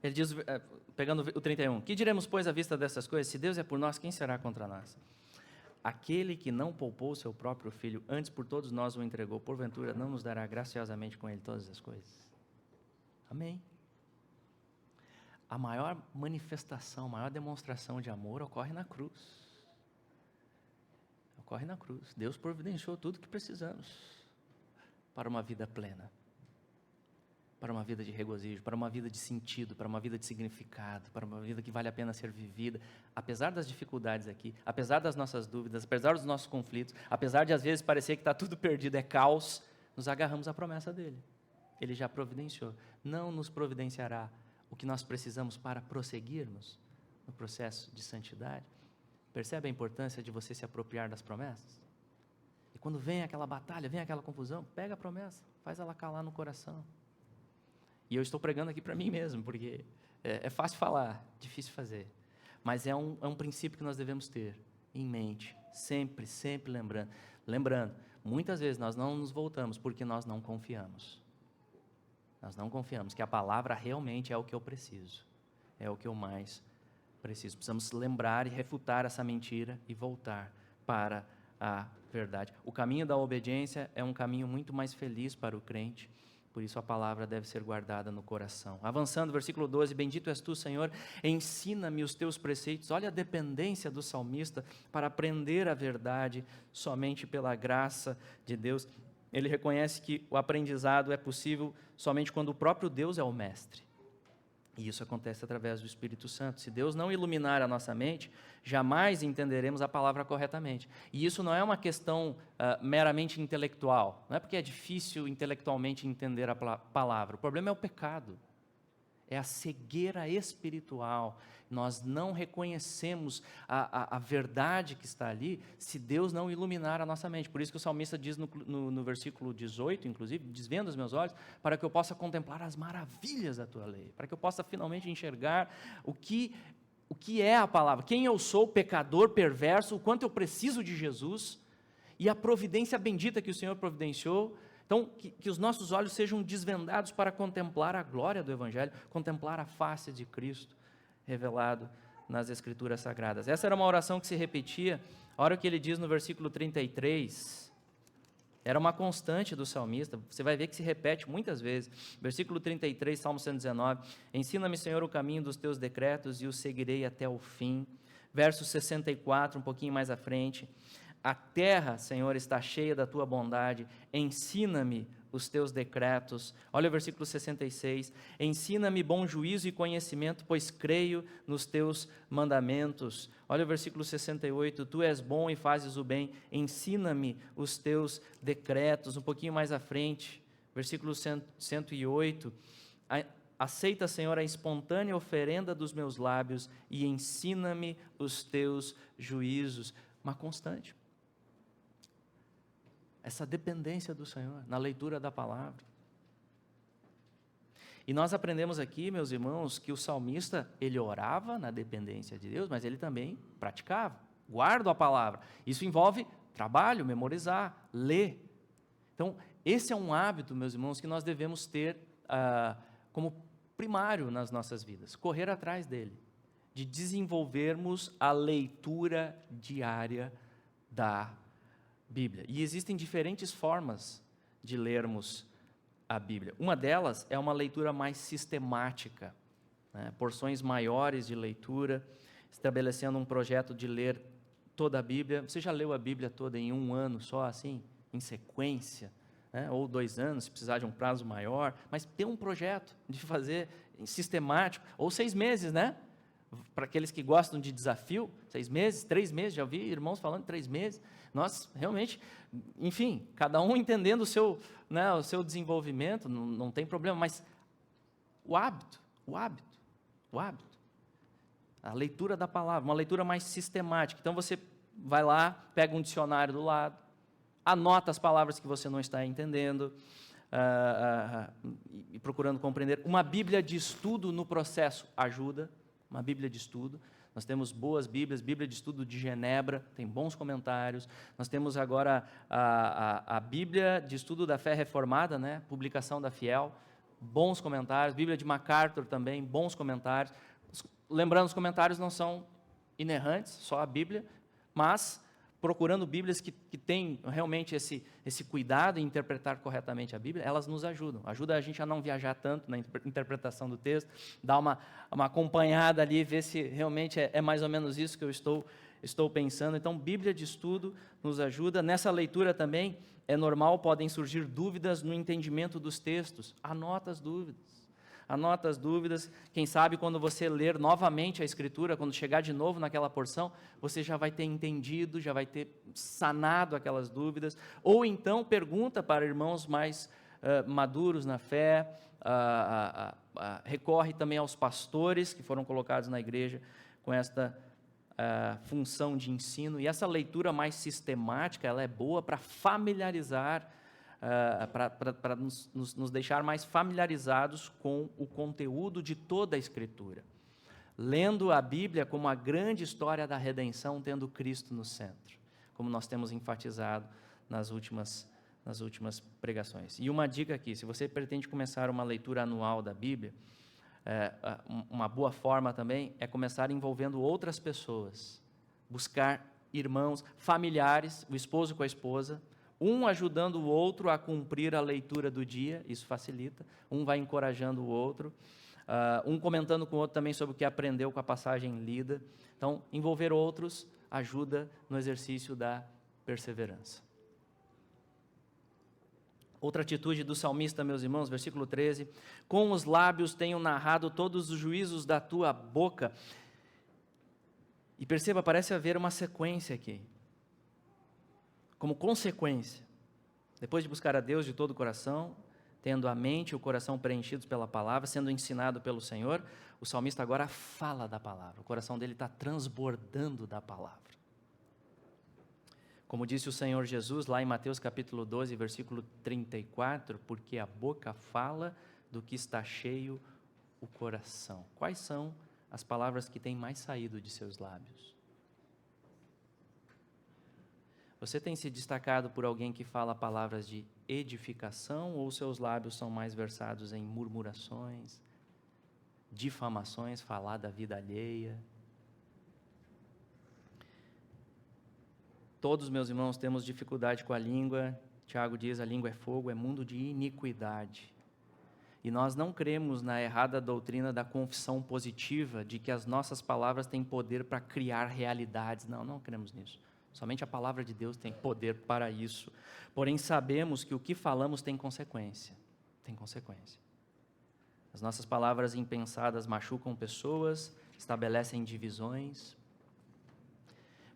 Ele diz, pegando o 31, que diremos, pois, à vista dessas coisas? Se Deus é por nós, quem será contra nós? Aquele que não poupou seu próprio filho, antes por todos nós o entregou, porventura não nos dará graciosamente com ele todas as coisas? Amém. A maior manifestação, a maior demonstração de amor ocorre na cruz. Ocorre na cruz. Deus providenciou tudo o que precisamos para uma vida plena, para uma vida de regozijo, para uma vida de sentido, para uma vida de significado, para uma vida que vale a pena ser vivida, apesar das dificuldades aqui, apesar das nossas dúvidas, apesar dos nossos conflitos, apesar de às vezes parecer que está tudo perdido, é caos, nos agarramos à promessa dele. Ele já providenciou. Não nos providenciará o que nós precisamos para prosseguirmos no processo de santidade? Percebe a importância de você se apropriar das promessas? E quando vem aquela batalha, vem aquela confusão, pega a promessa, faz ela calar no coração. E eu estou pregando aqui para mim mesmo, porque é fácil falar, difícil fazer. Mas é um princípio que nós devemos ter em mente, sempre lembrando, muitas vezes nós não nos voltamos porque nós não confiamos. Nós não confiamos que a palavra realmente é o que eu preciso, é o que eu mais preciso. Precisamos lembrar e refutar essa mentira e voltar para a verdade. O caminho da obediência é um caminho muito mais feliz para o crente. Por isso a palavra deve ser guardada no coração. Avançando, versículo 12, bendito és tu, Senhor, ensina-me os teus preceitos. Olha a dependência do salmista para aprender a verdade somente pela graça de Deus. Ele reconhece que o aprendizado é possível somente quando o próprio Deus é o mestre. E isso acontece através do Espírito Santo. Se Deus não iluminar a nossa mente, jamais entenderemos a palavra corretamente. E isso não é uma questão meramente intelectual. Não é porque é difícil intelectualmente entender a palavra. O problema é o pecado. É a cegueira espiritual. Nós não reconhecemos a verdade que está ali se Deus não iluminar a nossa mente. Por isso que o salmista diz no versículo 18, inclusive, desvenda os meus olhos, para que eu possa contemplar as maravilhas da tua lei, para que eu possa finalmente enxergar o que é a palavra, quem eu sou, pecador, perverso, o quanto eu preciso de Jesus e a providência bendita que o Senhor providenciou. Então, que os nossos olhos sejam desvendados para contemplar a glória do Evangelho, contemplar a face de Cristo revelado nas Escrituras Sagradas. Essa era uma oração que se repetia, a hora que ele diz no versículo 33, era uma constante do salmista, você vai ver que se repete muitas vezes. Versículo 33, Salmo 119, ensina-me, Senhor, o caminho dos teus decretos e o seguirei até o fim. Verso 64, um pouquinho mais à frente, a terra, Senhor, está cheia da tua bondade, ensina-me os teus decretos. Olha o versículo 66, ensina-me bom juízo e conhecimento, pois creio nos teus mandamentos. Olha o versículo 68, tu és bom e fazes o bem, ensina-me os teus decretos. Um pouquinho mais à frente, versículo 108, aceita, Senhor, a espontânea oferenda dos meus lábios e ensina-me os teus juízos. Uma constante. Essa dependência do Senhor, na leitura da palavra. E nós aprendemos aqui, meus irmãos, que o salmista, ele orava na dependência de Deus, mas ele também praticava, guarda a palavra. Isso envolve trabalho, memorizar, ler. Então, esse é um hábito, meus irmãos, que nós devemos ter como primário nas nossas vidas, correr atrás dele, de desenvolvermos a leitura diária da Bíblia. E existem diferentes formas de lermos a Bíblia. Uma delas é uma leitura mais sistemática, né? Porções maiores de leitura, estabelecendo um projeto de ler toda a Bíblia. Você já leu a Bíblia toda em um ano só, assim, em sequência? Né? Ou 2 anos, se precisar de um prazo maior, mas ter um projeto de fazer sistemático, ou 6 meses, né? Para aqueles que gostam de desafio, 6 meses, 3 meses, já ouvi irmãos falando de 3 meses. Nós, realmente, enfim, cada um entendendo né, o seu desenvolvimento, não tem problema, mas o hábito, a leitura da palavra, uma leitura mais sistemática. Então você vai lá, pega um dicionário do lado, anota as palavras que você não está entendendo, e procurando compreender. Uma Bíblia de estudo no processo ajuda, uma Bíblia de estudo. Nós temos boas Bíblias, Bíblia de Estudo de Genebra, tem bons comentários. Nós temos agora a Bíblia de Estudo da Fé Reformada, né? Publicação da Fiel, bons comentários. Bíblia de MacArthur também, bons comentários. Lembrando, os comentários não são inerrantes, só a Bíblia, mas procurando Bíblias que têm realmente esse cuidado em interpretar corretamente a Bíblia, elas nos ajudam. Ajuda a gente a não viajar tanto na interpretação do texto, dar uma acompanhada ali, ver se realmente é mais ou menos isso que eu estou pensando. Então, Bíblia de estudo nos ajuda. Nessa leitura também, é normal, podem surgir dúvidas no entendimento dos textos. Anota as dúvidas. Quem sabe quando você ler novamente a Escritura, quando chegar de novo naquela porção, você já vai ter entendido, já vai ter sanado aquelas dúvidas. Ou então pergunta para irmãos mais maduros na fé, recorre também aos pastores que foram colocados na igreja com esta função de ensino. E essa leitura mais sistemática, ela é boa para familiarizar, para nos deixar mais familiarizados com o conteúdo de toda a Escritura. Lendo a Bíblia como a grande história da redenção, tendo Cristo no centro, como nós temos enfatizado nas últimas pregações. E uma dica aqui, se você pretende começar uma leitura anual da Bíblia, uma boa forma também é começar envolvendo outras pessoas, buscar irmãos, familiares, o esposo com a esposa, um ajudando o outro a cumprir a leitura do dia, isso facilita, um vai encorajando o outro, um comentando com o outro também sobre o que aprendeu com a passagem lida. Então, envolver outros ajuda no exercício da perseverança. Outra atitude do salmista, meus irmãos, versículo 13, com os lábios tenho narrado todos os juízos da tua boca. E perceba, parece haver uma sequência aqui. Como consequência, depois de buscar a Deus de todo o coração, tendo a mente e o coração preenchidos pela palavra, sendo ensinado pelo Senhor, o salmista agora fala da palavra, o coração dele está transbordando da palavra. Como disse o Senhor Jesus lá em Mateus capítulo 12, versículo 34, porque a boca fala do que está cheio o coração. Quais são as palavras que têm mais saído de seus lábios? Você tem se destacado por alguém que fala palavras de edificação, ou seus lábios são mais versados em murmurações, difamações, falar da vida alheia? Todos, meus irmãos, temos dificuldade com a língua. Tiago diz, a língua é fogo, é mundo de iniquidade. E nós não cremos na errada doutrina da confissão positiva, de que as nossas palavras têm poder para criar realidades. Não cremos nisso. Somente a palavra de Deus tem poder para isso. Porém, sabemos que o que falamos tem consequência. Tem consequência. As nossas palavras impensadas machucam pessoas, estabelecem divisões.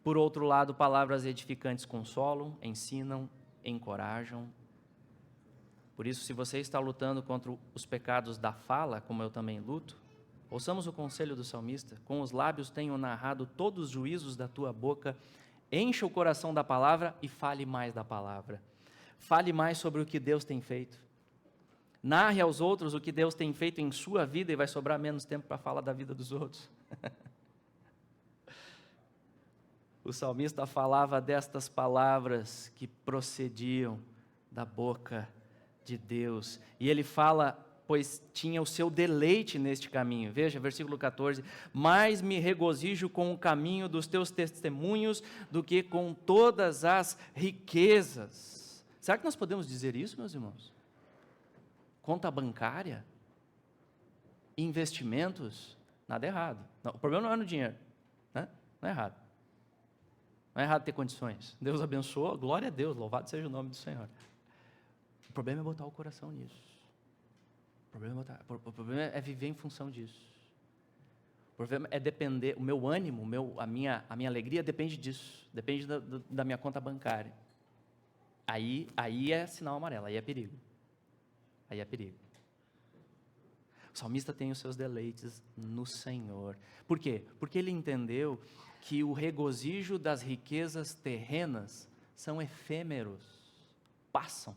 Por outro lado, palavras edificantes consolam, ensinam, encorajam. Por isso, se você está lutando contra os pecados da fala, como eu também luto, ouçamos o conselho do salmista: com os lábios tenho narrado todos os juízos da tua boca. Encha o coração da palavra e fale mais da palavra. Fale mais sobre o que Deus tem feito. Narre aos outros o que Deus tem feito em sua vida e vai sobrar menos tempo para falar da vida dos outros. O salmista falava destas palavras que procediam da boca de Deus. E ele fala, pois tinha o seu deleite neste caminho. Veja, versículo 14, mais me regozijo com o caminho dos teus testemunhos do que com todas as riquezas. Será que nós podemos dizer isso, meus irmãos? Conta bancária, investimentos, nada errado. Não, o problema não é no dinheiro, né? Não é errado. Não é errado ter condições. Deus abençoa, glória a Deus, louvado seja o nome do Senhor. O problema é botar o coração nisso. O problema é viver em função disso. O problema é depender, o meu ânimo, a minha alegria depende disso, depende da minha conta bancária. Aí é sinal amarelo, aí é perigo. Aí é perigo. O salmista tem os seus deleites no Senhor. Por quê? Porque ele entendeu que o regozijo das riquezas terrenas são efêmeros, passam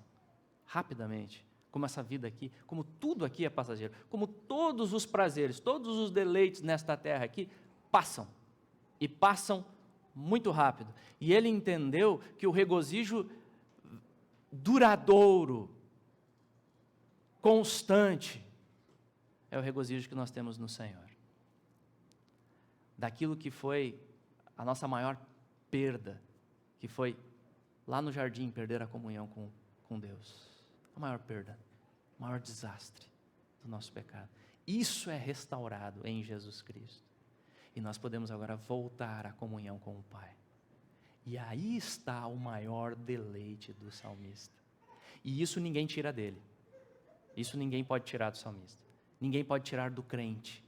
rapidamente, como essa vida aqui, como tudo aqui é passageiro, como todos os prazeres, todos os deleites nesta terra aqui passam, e passam muito rápido. E ele entendeu que o regozijo duradouro, constante, é o regozijo que nós temos no Senhor. Daquilo que foi a nossa maior perda, que foi lá no jardim perder a comunhão com Deus. A maior perda, o maior desastre do nosso pecado. Isso é restaurado em Jesus Cristo. E nós podemos agora voltar à comunhão com o Pai. E aí está o maior deleite do salmista. E isso ninguém tira dele. Isso ninguém pode tirar do salmista. Ninguém pode tirar do crente.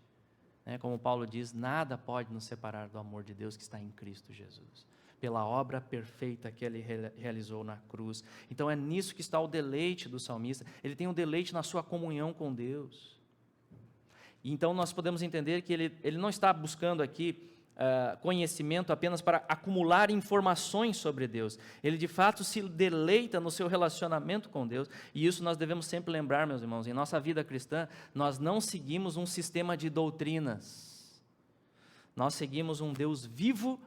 Como Paulo diz, nada pode nos separar do amor de Deus que está em Cristo Jesus, pela obra perfeita que ele realizou na cruz. Então é nisso que está o deleite do salmista. Ele tem um deleite na sua comunhão com Deus. E então nós podemos entender que ele não está buscando aqui conhecimento apenas para acumular informações sobre Deus. Ele de fato se deleita no seu relacionamento com Deus, e isso nós devemos sempre lembrar, meus irmãos. Em nossa vida cristã, nós não seguimos um sistema de doutrinas. Nós seguimos um Deus vivo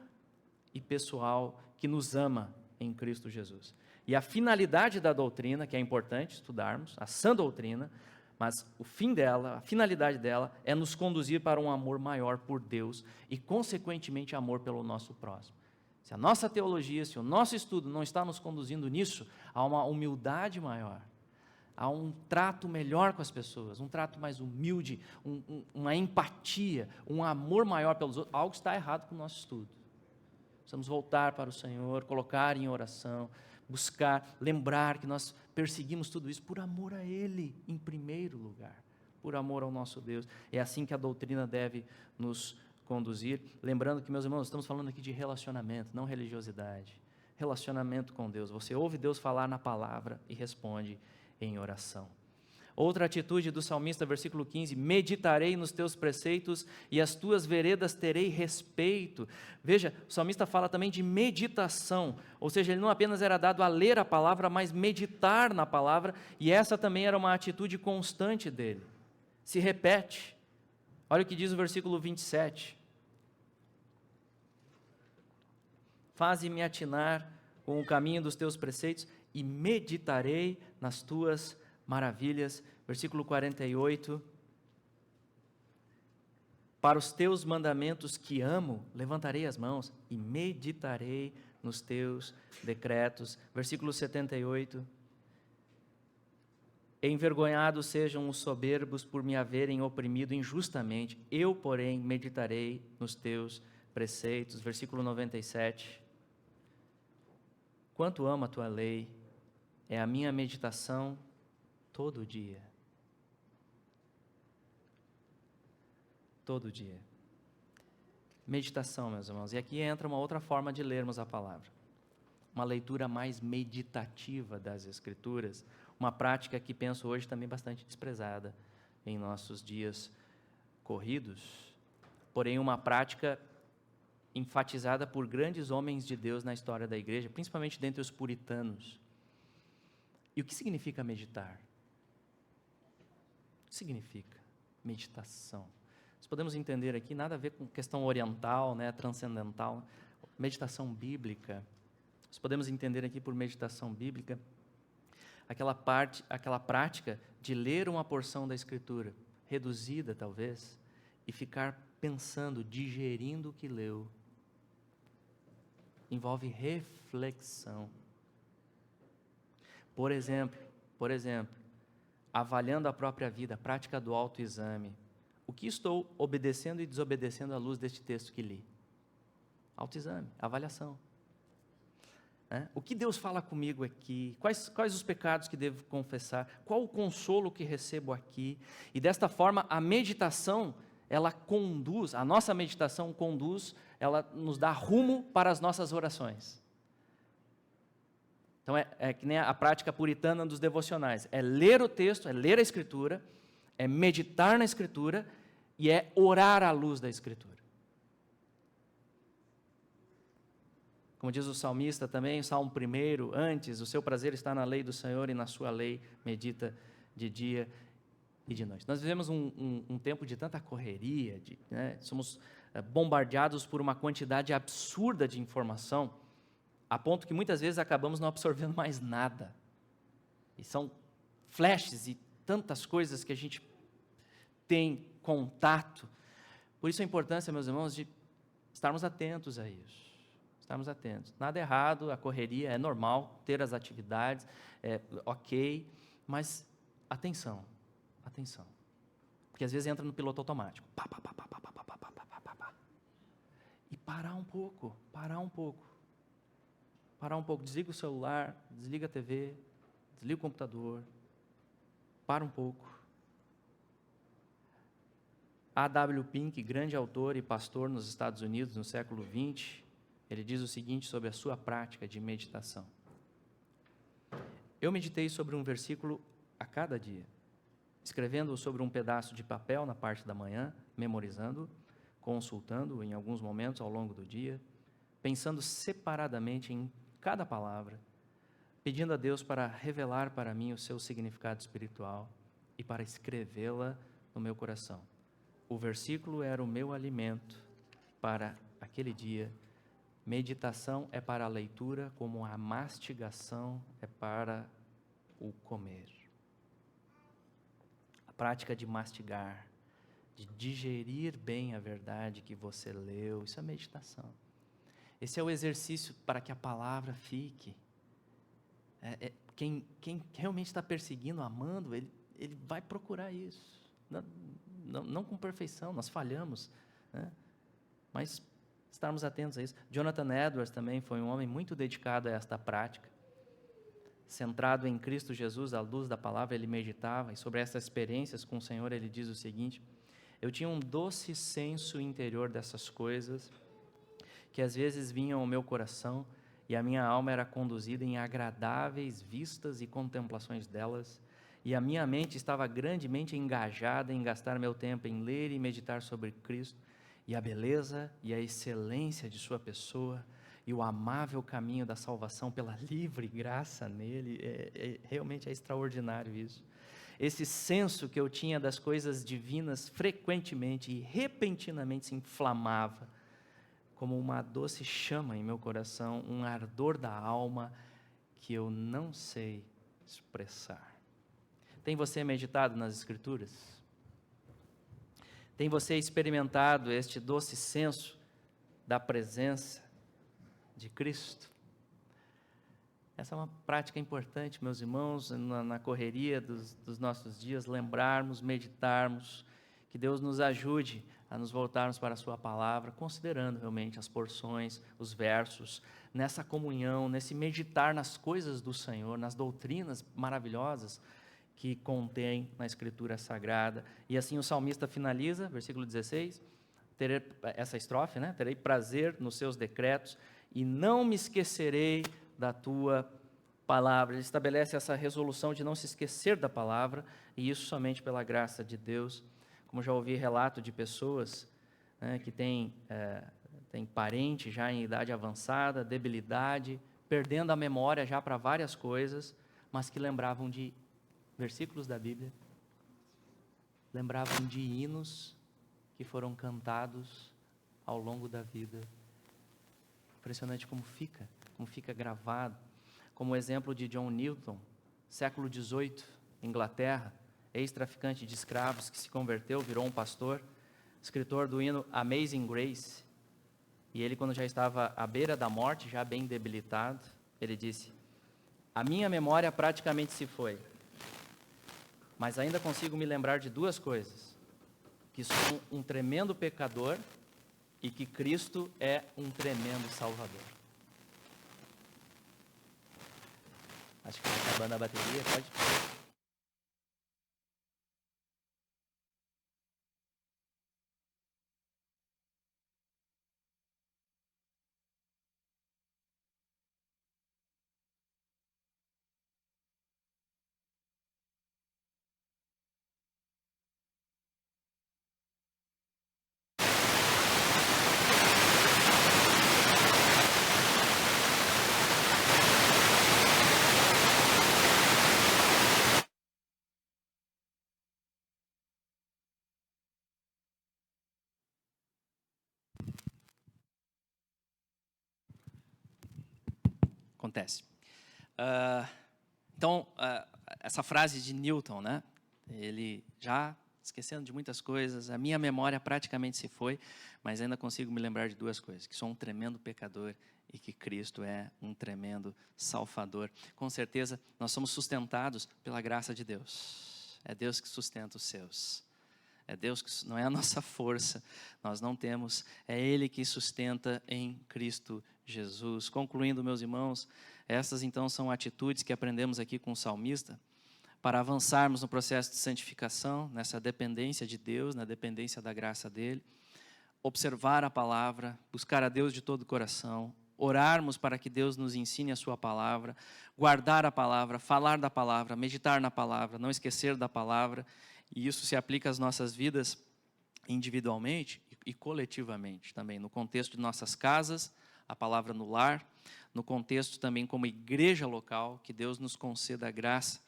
e pessoal que nos ama em Cristo Jesus. E a finalidade da doutrina, que é importante estudarmos, a sã doutrina, mas o fim dela, a finalidade dela, é nos conduzir para um amor maior por Deus e, consequentemente, amor pelo nosso próximo. Se a nossa teologia, se o nosso estudo não está nos conduzindo nisso, há uma humildade maior, há um trato melhor com as pessoas, um trato mais humilde, uma empatia, um amor maior pelos outros, algo está errado com o nosso estudo. Precisamos voltar para o Senhor, colocar em oração, buscar, lembrar que nós perseguimos tudo isso por amor a Ele, em primeiro lugar, por amor ao nosso Deus. É assim que a doutrina deve nos conduzir. Lembrando que, meus irmãos, estamos falando aqui de relacionamento, não religiosidade. Relacionamento com Deus. Você ouve Deus falar na palavra e responde em oração. Outra atitude do salmista, versículo 15: meditarei nos teus preceitos e as tuas veredas terei respeito. Veja, o salmista fala também de meditação, ou seja, ele não apenas era dado a ler a palavra, mas meditar na palavra, e essa também era uma atitude constante dele. Se repete. Olha o que diz o versículo 27. Faze-me atinar com o caminho dos teus preceitos e meditarei nas tuas maravilhas. Versículo 48. Para os teus mandamentos que amo, levantarei as mãos e meditarei nos teus decretos. Versículo 78. Envergonhados sejam os soberbos por me haverem oprimido injustamente, eu, porém, meditarei nos teus preceitos. Versículo 97. Quanto amo a tua lei, é a minha meditação todo dia. Todo dia. Meditação, meus irmãos. E aqui entra uma outra forma de lermos a palavra. Uma leitura mais meditativa das Escrituras. Uma prática que penso hoje também bastante desprezada em nossos dias corridos. Porém, uma prática enfatizada por grandes homens de Deus na história da igreja, principalmente dentre os puritanos. E o que significa meditar? O que significa meditação? Nós podemos entender aqui, nada a ver com questão oriental, transcendental, meditação bíblica. Nós podemos entender aqui por meditação bíblica aquela prática de ler uma porção da Escritura, reduzida talvez, e ficar pensando, digerindo o que leu. Envolve reflexão. Por exemplo, avaliando a própria vida, a prática do autoexame. O que estou obedecendo e desobedecendo à luz deste texto que li? Autoexame, avaliação. O que Deus fala comigo aqui? Quais os pecados que devo confessar? Qual o consolo que recebo aqui? E desta forma, a meditação, a nossa meditação conduz, ela nos dá rumo para as nossas orações. Então, é que nem a prática puritana dos devocionais. É ler o texto, é ler a Escritura, é meditar na Escritura e é orar à luz da Escritura. Como diz o salmista também, Salmo 1, antes, o seu prazer está na lei do Senhor e na sua lei medita de dia e de noite. Nós vivemos um tempo de tanta correria, somos bombardeados por uma quantidade absurda de informação, a ponto que muitas vezes acabamos não absorvendo mais nada. E são flashes e tantas coisas que a gente tem contato. Por isso a importância, meus irmãos, de estarmos atentos a isso. Estarmos atentos. Nada errado, a correria é normal, ter as atividades, ok, mas atenção. Porque às vezes entra no piloto automático. E parar um pouco. Desliga o celular, desliga a TV, desliga o computador, para um pouco. A.W. Pink, grande autor e pastor nos Estados Unidos no século XX, ele diz o seguinte sobre a sua prática de meditação. Eu meditei sobre um versículo a cada dia, escrevendo-o sobre um pedaço de papel na parte da manhã, memorizando-o, consultando-o em alguns momentos ao longo do dia, pensando separadamente em cada palavra, pedindo a Deus para revelar para mim o seu significado espiritual e para escrevê-la no meu coração. O versículo era o meu alimento para aquele dia. Meditação é para a leitura, como a mastigação é para o comer. A prática de mastigar, de digerir bem a verdade que você leu, isso é meditação. Esse é o exercício para que a palavra fique. Quem realmente está perseguindo, amando, ele vai procurar isso. Não com perfeição, nós falhamos, mas estarmos atentos a isso. Jonathan Edwards também foi um homem muito dedicado a esta prática. Centrado em Cristo Jesus, à luz da palavra, ele meditava, e sobre essas experiências com o Senhor, ele diz o seguinte: eu tinha um doce senso interior dessas coisas, que às vezes vinham ao meu coração, e a minha alma era conduzida em agradáveis vistas e contemplações delas, e a minha mente estava grandemente engajada em gastar meu tempo em ler e meditar sobre Cristo, e a beleza e a excelência de sua pessoa, e o amável caminho da salvação pela livre graça nele. Realmente é extraordinário isso. Esse senso que eu tinha das coisas divinas frequentemente e repentinamente se inflamava, como uma doce chama em meu coração, um ardor da alma que eu não sei expressar. Tem você meditado nas Escrituras? Tem você experimentado este doce senso da presença de Cristo? Essa é uma prática importante, meus irmãos, na correria dos nossos dias, lembrarmos, meditarmos, que Deus nos ajude a nos voltarmos para a sua palavra, considerando realmente as porções, os versos, nessa comunhão, nesse meditar nas coisas do Senhor, nas doutrinas maravilhosas que contém na Escritura Sagrada. E assim o salmista finaliza, versículo 16, essa estrofe, terei prazer nos seus decretos e não me esquecerei da tua palavra. Ele estabelece essa resolução de não se esquecer da palavra, e isso somente pela graça de Deus. Como já ouvi relato de pessoas que têm parente já em idade avançada, debilidade, perdendo a memória já para várias coisas, mas que lembravam de versículos da Bíblia, lembravam de hinos que foram cantados ao longo da vida. Impressionante como fica gravado. Como o exemplo de John Newton, século XVIII, Inglaterra, ex-traficante de escravos que se converteu, virou um pastor, escritor do hino Amazing Grace. E ele, quando já estava à beira da morte, já bem debilitado, ele disse: A minha memória praticamente se foi, mas ainda consigo me lembrar de duas coisas: que sou um tremendo pecador e que Cristo é um tremendo Salvador. Acho que está acabando a bateria, pode... Acontece. Então, essa frase de Newton, né? Ele já esquecendo de muitas coisas, a minha memória praticamente se foi, mas ainda consigo me lembrar de duas coisas: que sou um tremendo pecador e que Cristo é um tremendo Salvador. Com certeza, nós somos sustentados pela graça de Deus. É Deus que sustenta os seus. É Deus que, não é a nossa força, nós não temos, é Ele que sustenta em Cristo Jesus. Concluindo, meus irmãos, essas então são atitudes que aprendemos aqui com o salmista, para avançarmos no processo de santificação, nessa dependência de Deus, na dependência da graça dEle, observar a palavra, buscar a Deus de todo o coração, orarmos para que Deus nos ensine a sua palavra, guardar a palavra, falar da palavra, meditar na palavra, não esquecer da palavra, e isso se aplica às nossas vidas individualmente e coletivamente também, no contexto de nossas casas, a palavra no lar, no contexto também como igreja local, que Deus nos conceda a graça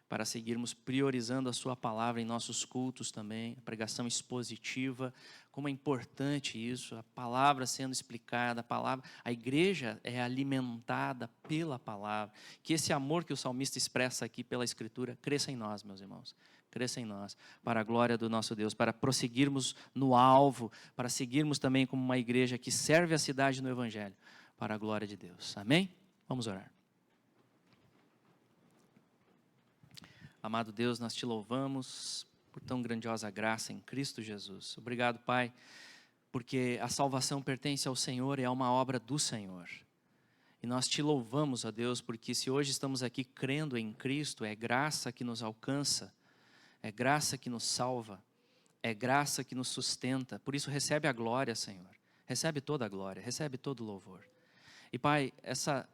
para seguirmos priorizando a sua palavra em nossos cultos também, a pregação expositiva, como é importante isso, a palavra sendo explicada, a igreja é alimentada pela palavra, que esse amor que o salmista expressa aqui pela Escritura cresça em nós, meus irmãos, cresça em nós, para a glória do nosso Deus, para prosseguirmos no alvo, para seguirmos também como uma igreja que serve a cidade no Evangelho, para a glória de Deus, amém? Vamos orar. Amado Deus, nós te louvamos por tão grandiosa graça em Cristo Jesus. Obrigado, Pai, porque a salvação pertence ao Senhor e é uma obra do Senhor. E nós te louvamos, ó Deus, porque se hoje estamos aqui crendo em Cristo, é graça que nos alcança, é graça que nos salva, é graça que nos sustenta. Por isso recebe a glória, Senhor. Recebe toda a glória, recebe todo o louvor. E Pai, essa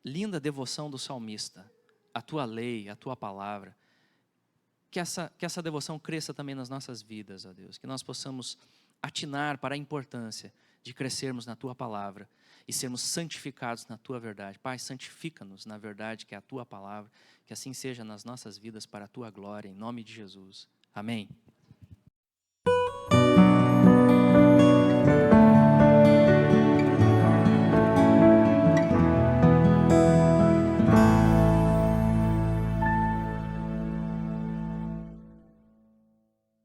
linda devoção do salmista, a tua lei, a tua palavra, que essa devoção cresça também nas nossas vidas, ó Deus, que nós possamos atinar para a importância de crescermos na tua palavra e sermos santificados na tua verdade. Pai, santifica-nos na verdade que é a tua palavra, que assim seja nas nossas vidas para a tua glória, em nome de Jesus. Amém.